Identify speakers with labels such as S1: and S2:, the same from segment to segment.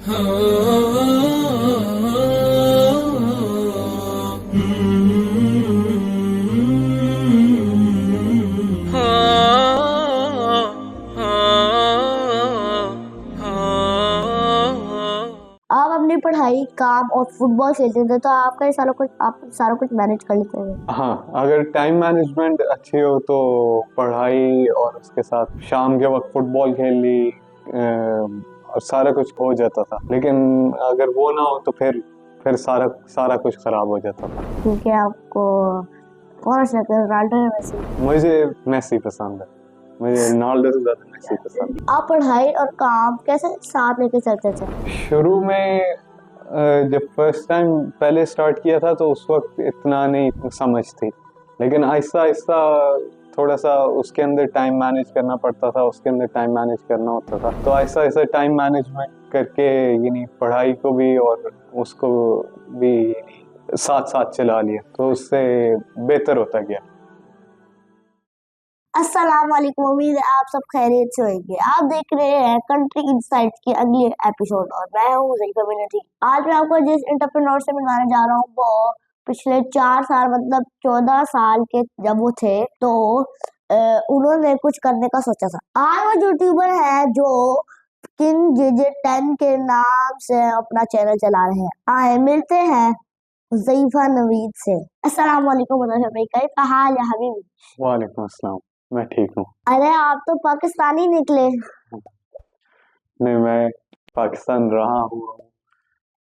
S1: आप अपनी पढ़ाई, काम और फुटबॉल खेलते थे तो आपका ये आप सारा कुछ मैनेज कर लेते थे।
S2: हाँ, अगर टाइम मैनेजमेंट अच्छी हो तो पढ़ाई और उसके साथ शाम के वक्त फुटबॉल खेल ली और सारा कुछ हो जाता था। लेकिन अगर वो ना हो तो फिर सारा सारा कुछ खराब हो जाता था।
S1: क्योंकि आपको कौन सा रोनाल्डो या मेसी?
S2: मुझे मेसी पसंद है। मुझे रोनाल्डो से ज्यादा मेसी पसंद है।
S1: आप पढ़ाई और काम कैसे साथ लेके चलते थे?
S2: शुरू में जब फर्स्ट टाइम पहले स्टार्ट किया था तो उस वक्त इतना नहीं समझ थी, लेकिन आहिस्ता आहिस्ता थोड़ा सा उसके अंदर टाइम मैनेज करना पड़ता था, उसके अंदर टाइम मैनेज करना होता था। तो आहिस्ता आहिस्ता टाइम मैनेजमेंट करके यानी पढ़ाई को भी और उसको भी साथ साथ चला लिया, तो उससे बेहतर होता गया।
S1: अस्सलाम वालेकुम, उम्मीद है आप सब खैरियत से होंगे। आप देख रहे हैं कंट्री इनसाइट्स की अगली एपिसोड और मैं हूँ ज़रीफ़ा मिन्नती। आज मैं आपको जिस एंटरप्रेन्योर से मिलवाने जा रहा हूँ वो पिछले 4 साल मतलब 14 साल के जब वो थे तो उन्होंने कुछ करने का सोचा था। आज वो यूट्यूबर है जो किंग जेजे 10 के नाम से अपना चैनल चला रहे हैं। आए मिलते हैं ज़रीफ़ा नवीद से। अस्सलाम वालेकुम भाई, कैसा हाल है हबीबी?
S2: वालेकुम अस्सलाम, मैं ठीक हूँ।
S1: अरे आप तो पाकिस्तानी निकले।
S2: नहीं, मैं पाकिस्तान रहा हूँ,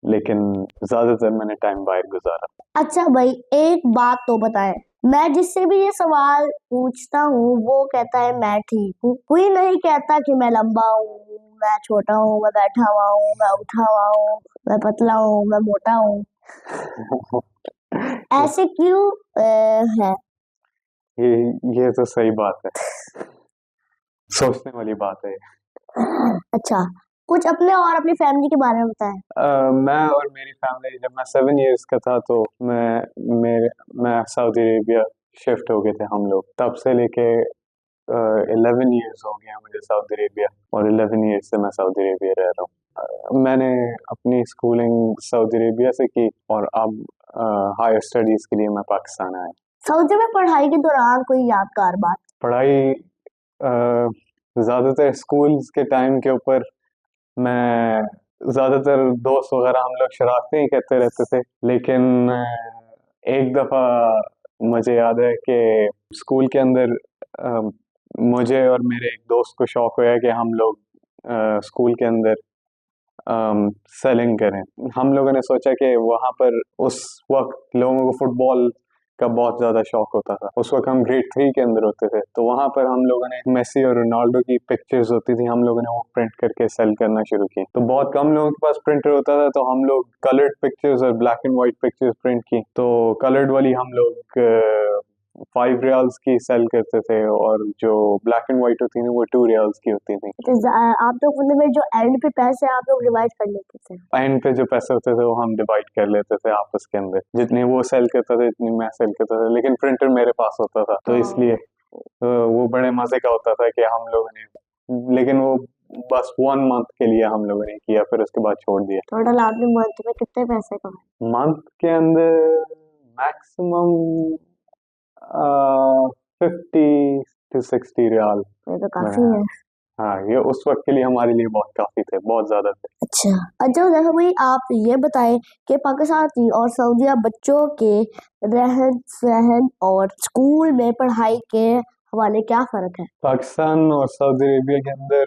S2: लेकिन ज्यादातर मैंने टाइम बाहर गुजारा।
S1: अच्छा भाई, एक बात तो बताएं, मैं जिससे भी ये सवाल पूछता हूँ वो कहता है मैं ठीक हूँ। कोई नहीं कहता कि मैं लंबा हूँ, मैं छोटा हूँ, मैं बैठा हुआ हूँ, मैं उठा हुआ हूँ, मैं पतला हूँ, मैं मोटा हूँ। ऐसे क्यों है?
S2: ये तो सही बात है, सोचने वाली बात है।
S1: अच्छा, कुछ अपने और अपनी फैमिली के बारे में बताएं।
S2: मैं और मेरी फैमिली जब मैं 7 इयर्स का था तो मैं सऊदी अरेबिया शिफ्ट हो गए थे हम लोग। तब से लेके 11 इयर्स हो गया मुझे सऊदी अरेबिया, और 11 इयर्स से मैं सऊदी अरेबिया रह रहा हूँ। मैंने अपनी स्कूलिंग सऊदी अरेबिया से की और अब हायर स्टडीज के लिए मैं पाकिस्तान आया।
S1: सऊदी में पढ़ाई के दौरान कोई यादगार बात?
S2: पढ़ाई ज़्यादातर स्कूल्स के टाइम के ऊपर मैं ज़्यादातर दोस्त वगैरह हम लोग शरारतें ही करते रहते थे, लेकिन एक दफ़ा मुझे याद है कि स्कूल के अंदर मुझे और मेरे एक दोस्त को शौक हुआ कि हम लोग स्कूल के अंदर सेलिंग करें। हम लोगों ने सोचा कि वहाँ पर उस वक्त लोगों को फुटबॉल का बहुत ज़्यादा शौक होता था। उस वक्त हम ग्रेड 3 के अंदर होते थे, तो वहाँ पर हम लोगों ने मेसी और रोनाल्डो की पिक्चर्स होती थी, हम लोगों ने वो प्रिंट करके सेल करना शुरू की। तो बहुत कम लोगों के पास प्रिंटर होता था, तो हम लोग कलर्ड पिक्चर्स और black and white pictures print की। तो कलर्ड वाली हम लोग 5 रियाल्स की सेल करते थे, और जो ब्लैक एंड व्हाइट होती थी वो 2 रियाल्स की होती थी।
S1: तो आप लोग मतलब जो एंड पे पैसे आप लोग डिवाइड कर लेते थे?
S2: एंड पे जो पैसे होते थे वो हम डिवाइड कर लेते थे आपस के अंदर, जितने वो सेल करता था जितनी मैं सेल करता था, लेकिन प्रिंटर मेरे पास होता था, तो इसलिए वो बड़े मजे का होता था कि हम लोगों ने, लेकिन वो बस 1 मंथ के लिए हम लोगों ने किया, फिर उसके बाद छोड़ दिया।
S1: टोटल आपने मंथ में कितने पैसे कमाए?
S2: मंथ के अंदर मैक्सिमम 50 to 60 रियाल।
S1: ये तो काफी है।
S2: हाँ, ये उस वक्त के लिए हमारे लिए बहुत काफी थे, बहुत ज्यादा थे।
S1: अच्छा अच्छा, जैसे भाई आप ये बताएं कि पाकिस्तानी और सऊदीया बच्चों के रहन सहन और स्कूल में पढ़ाई के हवाले क्या फर्क है?
S2: पाकिस्तान और सऊदी अरेबिया के अंदर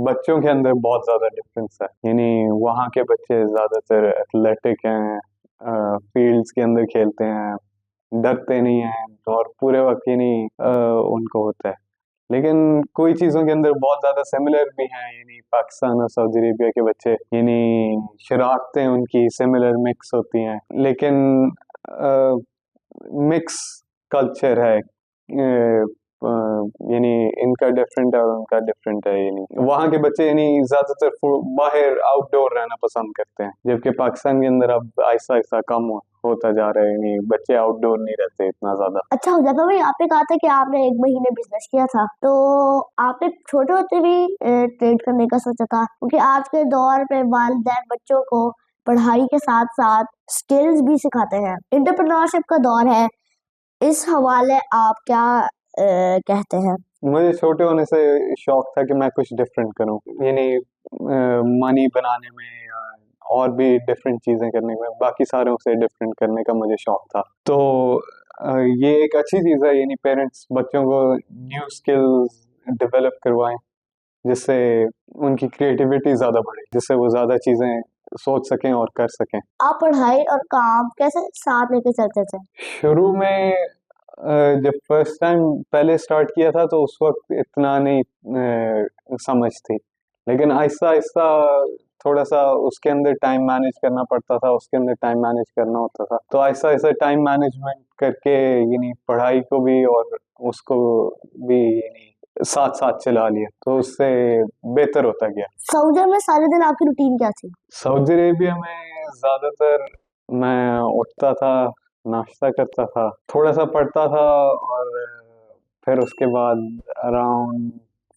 S2: बच्चों के अंदर बहुत ज़्यादा डिफरेंस है। यानी वहाँ के बच्चे ज़्यादातर एथलेटिक हैं, फील्ड्स के अंदर खेलते हैं, डरते नहीं हैं, और पूरे वक्त यानी उनको होता है। लेकिन कोई चीज़ों के अंदर बहुत ज़्यादा सिमिलर भी हैं, यानी पाकिस्तान और सऊदी अरेबिया के बच्चे, यानी शरारतें उनकी सिमिलर मिक्स होती हैं, लेकिन मिक्स कल्चर है। यानी इनका डिफरेंट है और उनका डिफरेंट है। यानी वहाँ के बच्चे यानी ज्यादातर बाहर आउटडोर रहना पसंद करते हैं, जबकि पाकिस्तान के अंदर अब ऐसा ऐसा कम होता जा रहा है, यानी बच्चे आउटडोर नहीं रहते इतना ज्यादा।
S1: अच्छा हुजैफा भाई, आपने कहा था कि आपने 1 महीने बिजनेस किया था, तो आपने छोटे होते भी ट्रेड करने का सोचा था? क्योंकि आज के दौर में वालिदैन बच्चों को पढ़ाई के साथ साथ स्किल्स भी सिखाते हैं, एंटरप्रेन्योरशिप का दौर है। इस हवाले आप क्या कहते हैं?
S2: मुझे छोटे होने से शौक था कि मैं कुछ डिफरेंट करूं, यानी मनी बनाने में या और भी डिफरेंट चीजें करने में, बाकी सारों से डिफरेंट करने का मुझे शौक था। तो ये एक अच्छी चीज़ है, यानी पेरेंट्स बच्चों को न्यू स्किल्स डेवलप करवाएं, जिससे उनकी क्रिएटिविटी ज़्यादा बढ़े, जिससे वो ज़्यादा चीज़ें सोच सकें और कर सकें।
S1: आप पढ़ाई और काम कैसे साथ लेके चलते थे?
S2: शुरू में जब फर्स्ट टाइम पहले स्टार्ट किया था तो उस वक्त इतना नहीं समझ थी, लेकिन आहिस्ता आहिस्ता थोड़ा सा उसके अंदर टाइम मैनेज करना पड़ता था, उसके अंदर टाइम मैनेज करना होता था, तो आहिस्ता आहिस्ता टाइम मैनेजमेंट करके यानी पढ़ाई को भी और उसको भी यानी साथ साथ चला लिया, तो उससे बेहतर होता गया।
S1: सऊदी में सारे दिन आपकी रूटीन क्या थी?
S2: सऊदी अरेबिया में ज़्यादातर मैं उठता था, नाश्ता करता था, थोड़ा सा पढ़ता था, और फिर उसके बाद अराउंड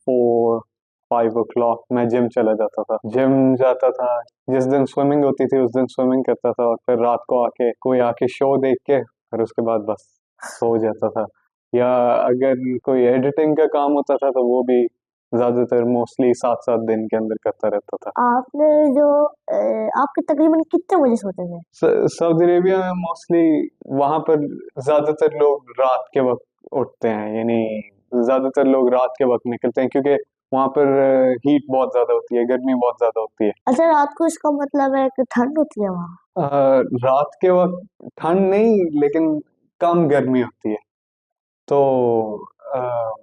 S2: 4-5 o'clock मैं जिम चला जाता था। जिम जाता था, जिस दिन स्विमिंग होती थी उस दिन स्विमिंग करता था, और फिर रात को आके कोई आके शो देख के फिर उसके बाद बस सो जाता था। या अगर कोई एडिटिंग का काम होता था तो वो भी ज़्यादातर मोस्टली 7-7 दिन के अंदर करता रहता था।
S1: आपने जो आपके तकरीबन कितने बजे सोते थे?
S2: सऊदी अरेबिया में मोस्टली वहां पर ज्यादातर लोग रात के वक्त उठते हैं, यानी ज्यादातर लोग रात के वक्त निकलते हैं, क्योंकि वहां पर हीट बहुत ज्यादा होती है, गर्मी बहुत ज्यादा होती है।
S1: अच्छा, रात को इसका मतलब है कि ठंड होती है वहाँ?
S2: रात के वक्त ठंड नहीं, लेकिन कम गर्मी होती है, तो अ,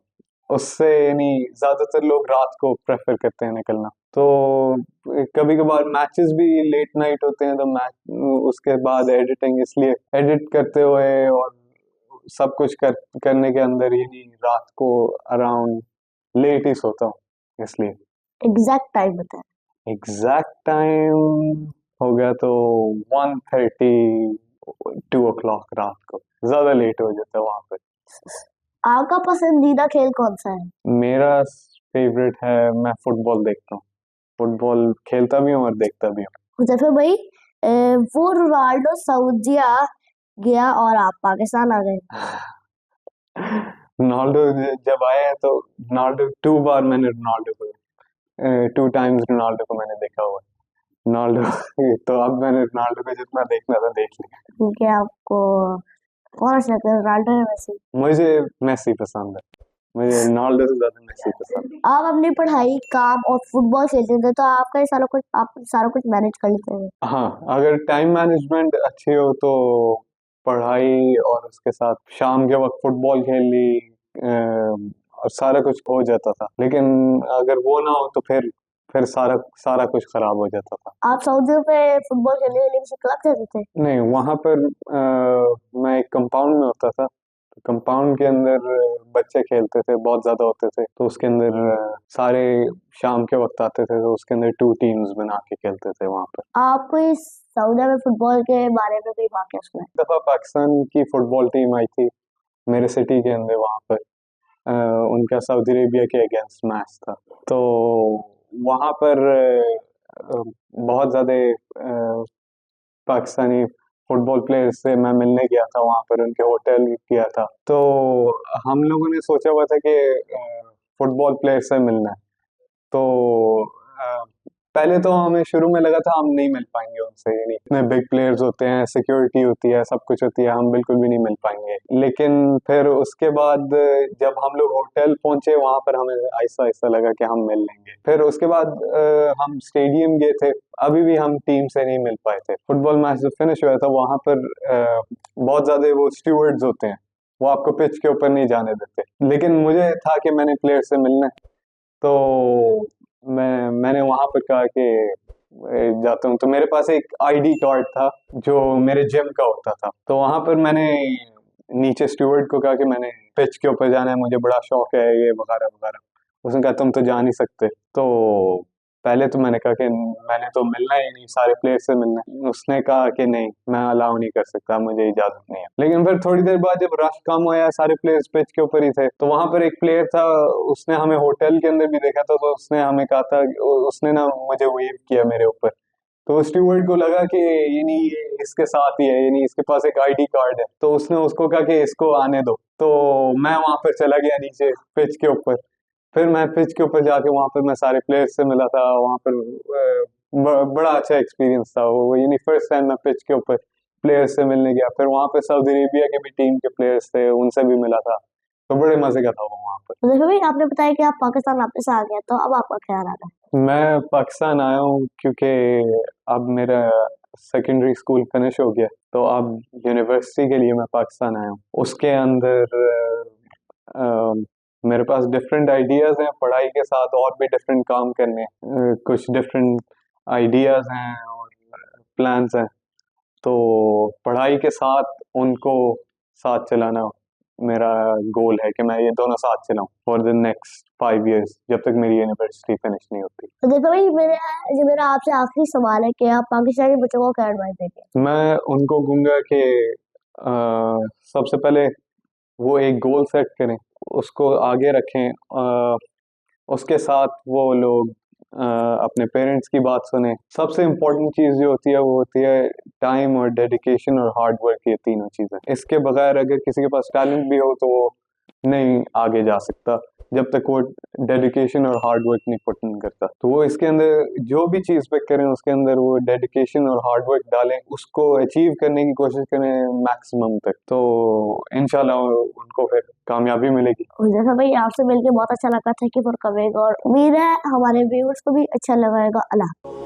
S2: उससे यानी ज्यादातर लोग रात को प्रेफर करते हैं निकलना। तो कभी कभार मैचेस भी लेट नाइट होते हैं, तो मैच उसके बाद एडिटिंग, इसलिए एडिट करते हुए और सब कुछ करने के अंदर यानी रात को अराउंड लेट ही सोता हूँ, इसलिए।
S1: एग्जैक्ट टाइम बताएं।
S2: एग्जैक्ट टाइम हो गया तो 1:30-2 o'clock रात को, ज्यादा लेट हो जाता है वहां पर।
S1: आपका पसंदीदा खेल कौन सा है?
S2: मेरा फेवरेट है, मैं फुटबॉल देखता हूँ, फुटबॉल खेलता भी हूँ और देखता भी हूँ।
S1: हुजैफा भाई, वो रोनाल्डो सऊदिया गया और आप पाकिस्तान आ गए।
S2: रोनाल्डो जब आए हैं तो रोनाल्डो 2 बार मैंने रोनाल्डो को 2 times रोनाल्डो को मैंने देखा हुआ है। रोनाल्डो तो अब मैंने रोनाल्डो को जितना देखना था देख लिया।
S1: क्योंकि आपको कौन सा लगता है, रोनाल्डो या मेसी?
S2: मुझे मेसी पसंद है, मुझे रोनाल्डो से ज्यादा मेसी पसंद है।
S1: आप अपनी पढ़ाई, काम और फुटबॉल खेलते थे, तो आपका ये सारा कुछ, आप सारा कुछ मैनेज कर लेते हैं?
S2: हाँ, अगर टाइम मैनेजमेंट अच्छी हो तो पढ़ाई और उसके साथ शाम के वक्त फुटबॉल खेल ली, और सारा कुछ हो जाता था, लेकिन अगर वो ना हो तो फिर सारा सारा कुछ खराब हो जाता था।
S1: आप सऊदी में फुटबॉल खेलने के लिए किसी क्लब जाते थे?
S2: नहीं, वहां पर मैं एक कंपाउंड में होता था, तो कंपाउंड के अंदर बच्चे खेलते थे, बहुत ज्यादा होते थे, तो उसके अंदर सारे शाम के वक्त आते थे, तो उसके अंदर 2 टीम्स बना के खेलते थे वहां पर।
S1: आपको इस सऊदी में फुटबॉल के बारे में कोई वाकया सुना है?
S2: एक दफा पाकिस्तान की फुटबॉल टीम आई थी मेरे सिटी के अंदर, वहां पर अ, उनका सऊदी अरेबिया के अगेंस्ट मैच था, तो वहां पर बहुत ज्यादा पाकिस्तानी फुटबॉल प्लेयर से मैं मिलने गया था, वहां पर उनके होटल गया था, तो हम लोगों ने सोचा हुआ था कि फुटबॉल प्लेयर से मिलना है, तो अ, पहले तो हमें शुरू में लगा था हम नहीं मिल पाएंगे उनसे, यानी इतने बिग प्लेयर्स होते हैं, सिक्योरिटी होती है, सब कुछ होती है, हम बिल्कुल भी नहीं मिल पाएंगे। लेकिन फिर उसके बाद जब हम लोग होटल पहुंचे वहां पर हमें ऐसा ऐसा लगा कि हम मिल लेंगे। फिर उसके बाद हम स्टेडियम गए थे, अभी भी हम टीम से नहीं मिल पाए थे। फुटबॉल मैच जब फिनिश हुआ था वहां पर बहुत ज्यादा वो स्टूवर्ड्स होते हैं, वो आपको पिच के ऊपर नहीं जाने देते, लेकिन मुझे था कि मैंने प्लेयर से मिलना है, तो मैंने वहां पर कहा कि जाता हूँ, तो मेरे पास एक आईडी कार्ड था जो मेरे जिम का होता था, तो वहां पर मैंने नीचे स्टूवर्ड को कहा कि मैंने पिच के ऊपर जाना है, मुझे बड़ा शौक है ये वगैरह वगैरह। उसने कहा तुम तो जा नहीं सकते। तो पहले तो मैंने कहा कि मैंने तो मिलना ही नहीं, सारे प्लेयर से मिलना है। उसने कहा कि नहीं, मैं अलाउ नहीं कर सकता, मुझे इजाजत नहीं है। लेकिन फिर थोड़ी देर बाद जब रश कम हुआ, सारे प्लेयर्स पिच के ऊपर ही थे, तो वहां पर एक प्लेयर था, उसने हमें होटल के अंदर भी देखा था, तो उसने हमें कहा था, उसने ना मुझे वेव किया मेरे ऊपर। तो स्टीवर्ड को लगा कि ये नहीं, ये इसके साथ ही है, ये नहीं, इसके पास एक आईडी कार्ड है। तो उसने उसको कहा कि इसको आने दो। तो मैं वहां पर चला गया नीचे पिच के ऊपर। फिर मैं पिच के ऊपर जाके वहां पर मैं सारे प्लेयर्स से मिला था। वहां पर बड़ा अच्छा एक्सपीरियंस था वो, यानी फर्स्ट टाइम मैं पिच के ऊपर प्लेयर्स से मिलने गया। फिर वहां पर सऊदी अरेबिया के भी टीम के प्लेयर्स थे, उनसे भी मिला था। तो बड़े मजे का था वो वहां पर।
S1: तो देखो भाई, आपने बताया कि आप पाकिस्तान वापस आ गए, तो अब आपका क्या रहा है?
S2: मैं पाकिस्तान आया हूँ क्योंकि अब मेरा सेकेंडरी स्कूल फिनिश हो गया, तो अब यूनिवर्सिटी के लिए मैं पाकिस्तान आया हूँ। उसके अंदर मेरे पास डिफरेंट आइडियाज़ हैं, पढ़ाई के साथ और भी डिफरेंट काम करने हैं। कुछ डिफरेंट आइडियाज़ हैं और प्लान्स हैं। तो पढ़ाई के साथ उनको साथ चलाना मेरा गोल है कि मैं ये दोनों साथ चलाऊं फॉर द नेक्स्ट 5 years, जब तक मेरी यूनिवर्सिटी फिनिश नहीं होती।
S1: तो देखो भाई, मेरा आपसे आखिरी सवाल है कि आप पाकिस्तानी बच्चों को क्या एडवाइस देंगे?
S2: मैं उनको कहूँगा कि सबसे पहले वो एक गोल सेट करें, उसको आगे रखें। उसके साथ वो लोग अपने पेरेंट्स की बात सुने। सबसे इम्पोर्टेंट चीज़ जो होती है वो होती है टाइम और डेडिकेशन और हार्ड वर्क, ये तीनों चीज़ें। इसके बगैर अगर किसी के पास टैलेंट भी हो तो वो नहीं आगे जा सकता, जब तक वो डेडिकेशन और हार्ड वर्क नहीं पुट इन करता। तो वो इसके अंदर जो भी चीज़ पे करें उसके अंदर वो डेडिकेशन और हार्ड वर्क डालें, उसको अचीव करने की कोशिश करें मैक्सिमम तक। तो इंशाल्लाह उनको फिर कामयाबी मिलेगी।
S1: और देखो भाई, आपसे मिलके बहुत अच्छा लगा। थैंक यू फॉर कमिंग, और उम्मीद है हमारे व्यूअर्स को भी अच्छा लगेगा। अल्लाह।